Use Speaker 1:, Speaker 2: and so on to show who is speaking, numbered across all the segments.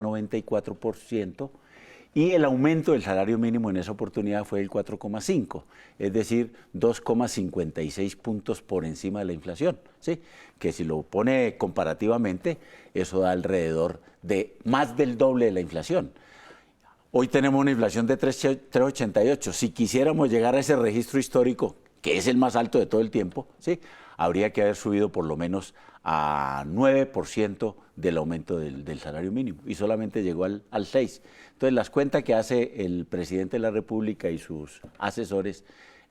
Speaker 1: 94% y el aumento del salario mínimo en esa oportunidad fue el 4,5, es decir, 2,56 puntos por encima de la inflación, ¿sí? Que si lo pone comparativamente, eso da alrededor de más del doble de la inflación. Hoy tenemos una inflación de 3,88. Si quisiéramos llegar a ese registro histórico, que es el más alto de todo el tiempo, ¿sí? Habría que haber subido por lo menos a 9% del aumento del salario mínimo y solamente llegó al 6%. Entonces, las cuentas que hace el presidente de la República y sus asesores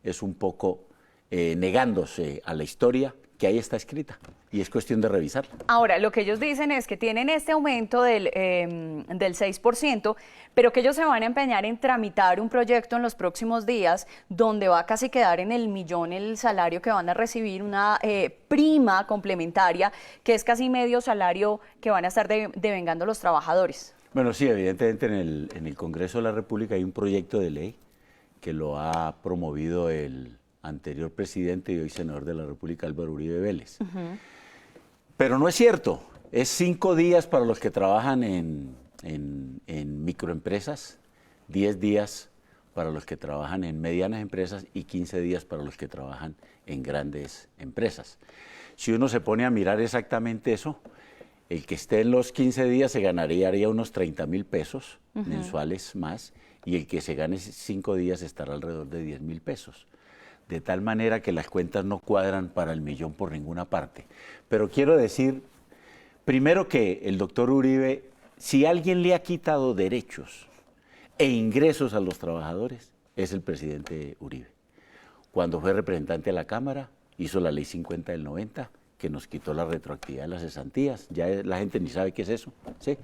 Speaker 1: es un poco negándose a la historia que ahí está escrita y es cuestión de revisarla.
Speaker 2: Ahora, lo que ellos dicen es que tienen este aumento del 6%, pero que ellos se van a empeñar en tramitar un proyecto en los próximos días donde va a casi quedar en el millón el salario que van a recibir, una prima complementaria que es casi medio salario que van a estar devengando los trabajadores.
Speaker 1: Bueno, sí, evidentemente en el Congreso de la República hay un proyecto de ley que lo ha promovido el anterior presidente y hoy senador de la República, Álvaro Uribe Vélez. Pero no es cierto, es 5 días para los que trabajan en microempresas, 10 días para los que trabajan en medianas empresas y 15 días para los que trabajan en grandes empresas. Si uno se pone a mirar exactamente eso, el que esté en los 15 días se ganaría unos 30.000 pesos mensuales más y el que se gane 5 días estará alrededor de 10.000 pesos. De tal manera que las cuentas no cuadran para el millón por ninguna parte. Pero quiero decir, primero que el doctor Uribe, si alguien le ha quitado derechos e ingresos a los trabajadores, es el presidente Uribe. Cuando fue representante de la Cámara, hizo la ley 50 del 90, que nos quitó la retroactividad de las cesantías. Ya la gente ni sabe qué es eso, ¿sí?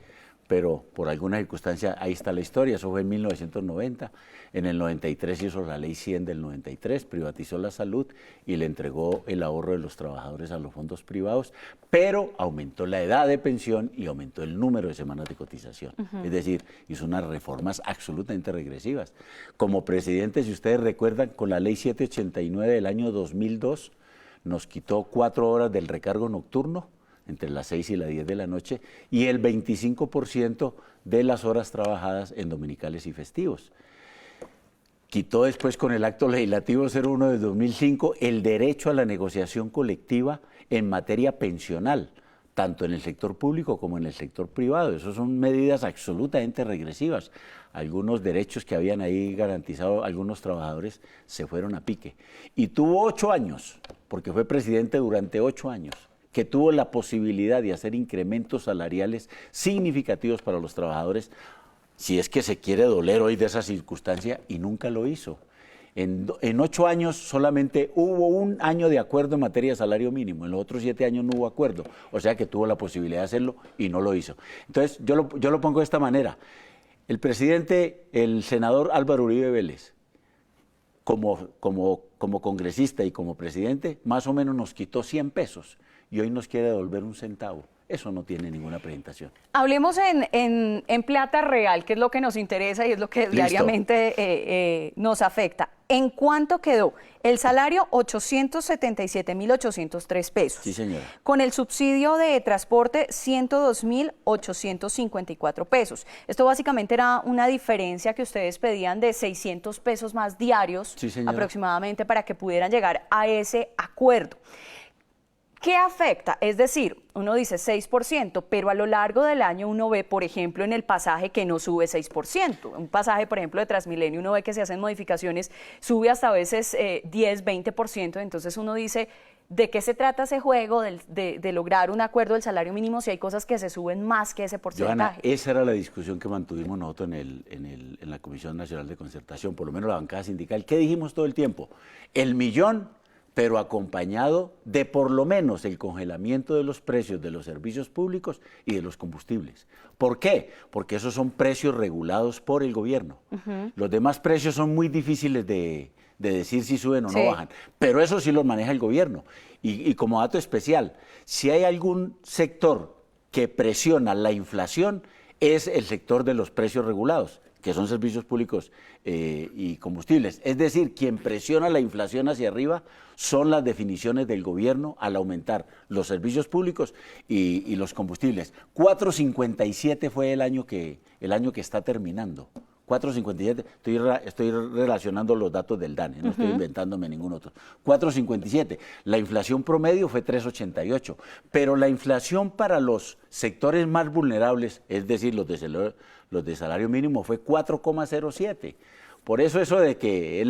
Speaker 1: Pero por alguna circunstancia ahí está la historia, eso fue en 1990, en el 93 hizo la ley 100 del 93, privatizó la salud y le entregó el ahorro de los trabajadores a los fondos privados, pero aumentó la edad de pensión y aumentó el número de semanas de cotización, es decir, hizo unas reformas absolutamente regresivas. Como presidente, si ustedes recuerdan, con la ley 789 del año 2002, nos quitó 4 horas del recargo nocturno, entre las 6 y las 10 de la noche, y el 25% de las horas trabajadas en dominicales y festivos. Quitó después con el acto legislativo 01 de 2005 el derecho a la negociación colectiva en materia pensional, tanto en el sector público como en el sector privado. Esas son medidas absolutamente regresivas. Algunos derechos que habían ahí garantizado algunos trabajadores se fueron a pique. Y tuvo 8 años, porque fue presidente durante 8 años, que tuvo la posibilidad de hacer incrementos salariales significativos para los trabajadores, si es que se quiere doler hoy de esa circunstancia, y nunca lo hizo. En 8 años solamente hubo 1 año de acuerdo en materia de salario mínimo, en los otros 7 años no hubo acuerdo, o sea que tuvo la posibilidad de hacerlo y no lo hizo. Entonces yo lo pongo de esta manera, el presidente, el senador Álvaro Uribe Vélez, como congresista y como presidente, más o menos nos quitó 100 pesos y hoy nos quiere devolver 1 centavo. Eso no tiene ninguna presentación.
Speaker 2: Hablemos en plata real, que es lo que nos interesa y es lo que diariamente nos afecta. ¿En cuánto quedó? El salario, 877.803 pesos.
Speaker 1: Sí, señora.
Speaker 2: Con el subsidio de transporte, 102.854 pesos. Esto básicamente era una diferencia que ustedes pedían de 600 pesos más diarios,
Speaker 1: sí,
Speaker 2: aproximadamente, para que pudieran llegar a ese acuerdo. ¿Qué afecta? Es decir, uno dice 6%, pero a lo largo del año uno ve, por ejemplo, en el pasaje que no sube 6%. Un pasaje, por ejemplo, de Transmilenio, uno ve que se hacen modificaciones, sube hasta a veces 10, 20%. Entonces uno dice, ¿de qué se trata ese juego de lograr un acuerdo del salario mínimo si hay cosas que se suben más que ese porcentaje?
Speaker 1: Johanna, esa era la discusión que mantuvimos nosotros en la Comisión Nacional de Concertación, por lo menos la bancada sindical. ¿Qué dijimos todo el tiempo? El millón, pero acompañado de por lo menos el congelamiento de los precios de los servicios públicos y de los combustibles. ¿Por qué? Porque esos son precios regulados por el gobierno. Los demás precios son muy difíciles de decir si suben o no bajan, pero eso sí los maneja el gobierno. Y como dato especial, si hay algún sector que presiona la inflación, es el sector de los precios regulados, que son servicios públicos y combustibles. Es decir, quien presiona la inflación hacia arriba son las definiciones del gobierno al aumentar los servicios públicos y los combustibles. 4.57 fue el año que está terminando. 4.57, estoy relacionando los datos del DANE, no estoy inventándome ningún otro. 4.57, la inflación promedio fue 3.88, pero la inflación para los sectores más vulnerables, es decir, los de salario mínimo, fue 4.07. Por eso de que es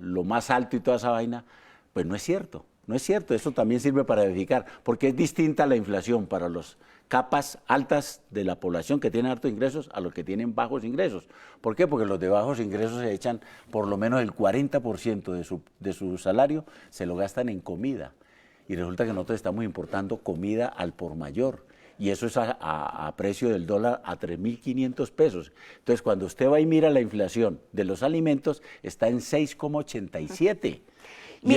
Speaker 1: lo más alto y toda esa vaina, pues no es cierto. No es cierto, eso también sirve para verificar, porque es distinta la inflación para las capas altas de la población que tienen altos ingresos a los que tienen bajos ingresos. ¿Por qué? Porque los de bajos ingresos se echan por lo menos el 40% de su salario, se lo gastan en comida. Y resulta que nosotros estamos importando comida al por mayor. Y eso es a precio del dólar a 3.500 pesos. Entonces, cuando usted va y mira la inflación de los alimentos, está en 6,87. Y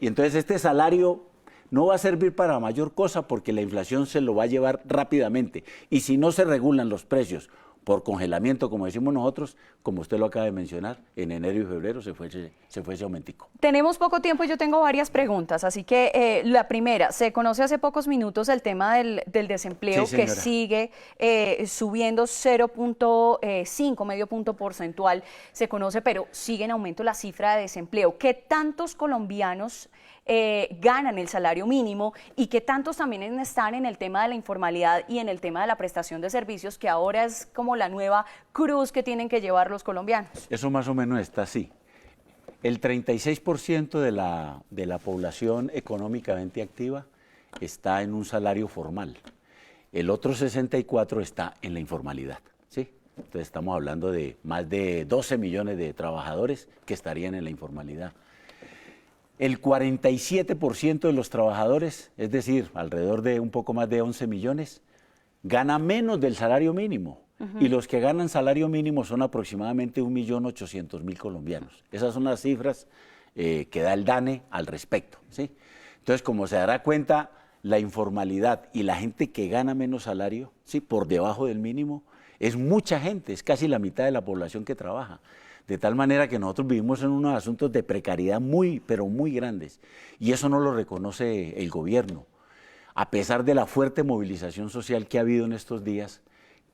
Speaker 1: entonces este salario no va a servir para mayor cosa porque la inflación se lo va a llevar rápidamente. Y si no se regulan los precios por congelamiento, como decimos nosotros, como usted lo acaba de mencionar, en enero y febrero se fue ese aumentico.
Speaker 2: Tenemos poco tiempo y yo tengo varias preguntas, así que la primera, se conoce hace pocos minutos el tema del desempleo, sí, que sigue subiendo 0.5, medio punto porcentual, se conoce, pero sigue en aumento la cifra de desempleo. ¿Qué tantos colombianos ganan el salario mínimo y qué tantos también están en el tema de la informalidad y en el tema de la prestación de servicios, que ahora es como la nueva cruz que tienen que llevar los colombianos?
Speaker 1: Eso más o menos está así. El 36% de la población económicamente activa está en un salario formal. El otro 64% está en la informalidad, ¿sí? Entonces estamos hablando de más de 12 millones de trabajadores que estarían en la informalidad. El 47% de los trabajadores, es decir, alrededor de un poco más de 11 millones, gana menos del salario mínimo. Y los que ganan salario mínimo son aproximadamente 1.800.000 colombianos. Esas son las cifras que da el DANE al respecto, ¿sí? Entonces, como se dará cuenta, la informalidad y la gente que gana menos salario, ¿sí?, por debajo del mínimo, es mucha gente, es casi la mitad de la población que trabaja. De tal manera que nosotros vivimos en unos asuntos de precariedad pero muy grandes. Y eso no lo reconoce el gobierno. A pesar de la fuerte movilización social que ha habido en estos días,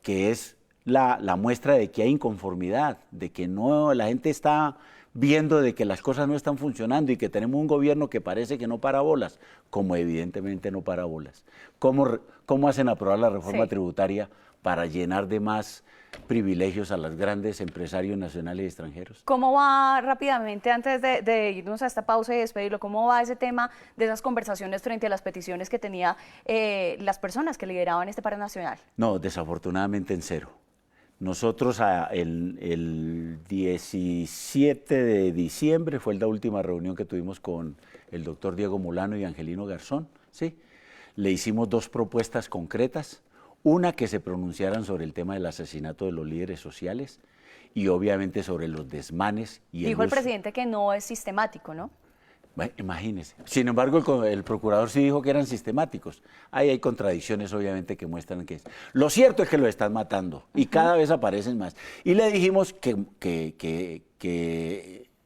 Speaker 1: que es la muestra de que hay inconformidad, de que no, la gente está viendo de que las cosas no están funcionando y que tenemos un gobierno que parece que no para bolas, como evidentemente no para bolas. ¿Cómo hacen aprobar la reforma tributaria para llenar de más privilegios a los grandes empresarios nacionales y extranjeros?
Speaker 2: ¿Cómo va rápidamente, antes de irnos a esta pausa y despedirlo, cómo va ese tema de esas conversaciones frente a las peticiones que tenía las personas que lideraban este paro nacional?
Speaker 1: No, desafortunadamente en cero. Nosotros el 17 de diciembre fue la última reunión que tuvimos con el doctor Diego Molano y Angelino Garzón, ¿sí? Le hicimos 2 propuestas concretas. Una, que se pronunciaran sobre el tema del asesinato de los líderes sociales y obviamente sobre los desmanes.
Speaker 2: Dijo el presidente que no es sistemático, ¿no?
Speaker 1: Bueno, imagínese. Sin embargo, el procurador sí dijo que eran sistemáticos. Ahí hay contradicciones, obviamente, que muestran que es. Lo cierto es que lo están matando y cada vez aparecen más. Y le dijimos que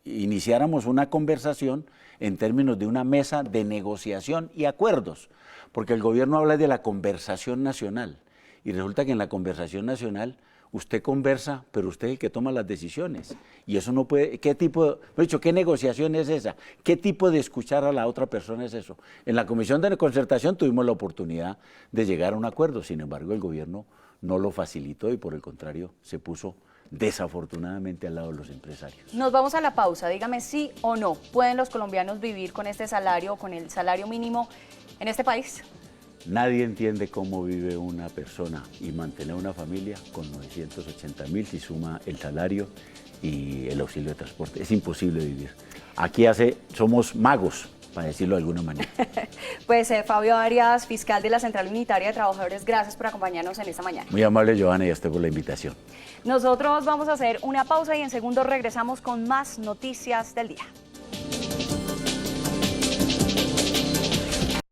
Speaker 1: iniciáramos una conversación en términos de una mesa de negociación y acuerdos, porque el gobierno habla de la conversación nacional y resulta que en la conversación nacional usted conversa, pero usted es el que toma las decisiones. Y eso no puede, ¿qué negociación es esa? ¿Qué tipo de escuchar a la otra persona es eso? En la Comisión de Concertación tuvimos la oportunidad de llegar a un acuerdo, sin embargo el gobierno no lo facilitó y por el contrario se puso desafortunadamente al lado de los empresarios.
Speaker 2: Nos vamos a la pausa, dígame sí o no, ¿pueden los colombianos vivir con este salario o con el salario mínimo en este país?
Speaker 1: Nadie entiende cómo vive una persona y mantener una familia con 980.000 si suma el salario y el auxilio de transporte. Es imposible vivir. Aquí somos magos, para decirlo de alguna manera.
Speaker 2: Pues Fabio Arias, fiscal de la Central Unitaria de Trabajadores, gracias por acompañarnos en esta mañana.
Speaker 1: Muy amable, Johanna, y a usted por la invitación.
Speaker 2: Nosotros vamos a hacer una pausa y en segundos regresamos con más noticias del día.